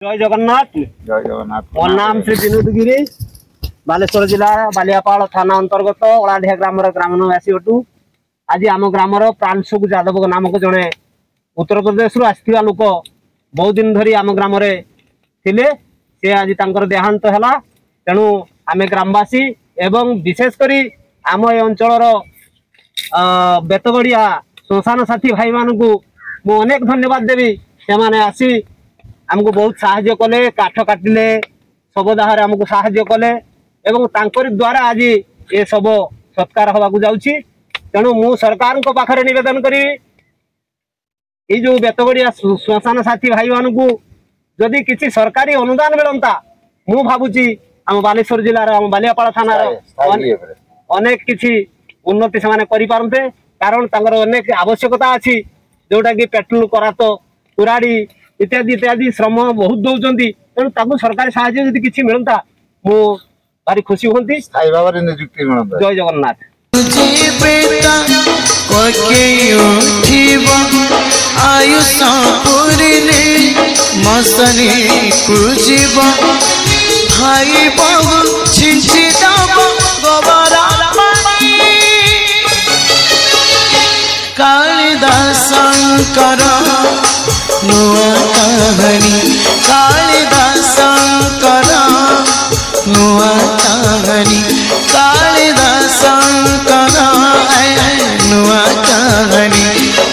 जय जगन्नाथ। जय जगन्नाथ। मोर नाम श्री विनोद गिरी, बालेश्वर जिला बालियापाल थाना अंतर्गत ओलाढिया ग्राम ग्रामवासी अटू। आज आम ग्राम प्राणसुख यादव नामक जड़े उत्तर प्रदेश आसथिबा लोक बहुत दिन धरी आम ग्राम थिले। से आज तांकर देहांत है। तेणु आम ग्रामवासी एवं विशेषकर आम अंचल बेतगड़िया श्मशान साथी भाई मान को अनेक धन्यवाद देवी। से आसी आमको बहुत साहाय्य कले, काठ काटिले, शवदाह आमको साहाय्य कले एवं तांकर द्वारा आज ये सब सत्कार होगा जाउछि। तेणु मु सरकार को पाखरे निवेदन करी ये जो बेतगड़िया श्मशान साथी भाई मान को जदि किसी सरकारी अनुदान मिलता मु भावुची आम बालेश्वर जिलार आम बालियापाल थाना अनेक किसी उन्नति से करि पारंते। कारण तांकर अनेक आवश्यकता अच्छी जोटा कि पेट्रोल करात कुराड़ी इत्यादि इत्यादि श्रम बहुत दौरान। तेणु सरकारी साहाय्य यदि किसी मिलता मु भारी खुशी होती। जय जगन्नाथ। भाई बहु छिंची गोबरा कालिदास शंकर नुआ कहानी, कालिदास शंकर नुआ कहानी, कालिदास शंकर नुआ कहानी,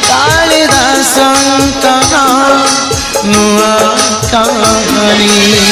कालिदास शंकर नुआ कहानी।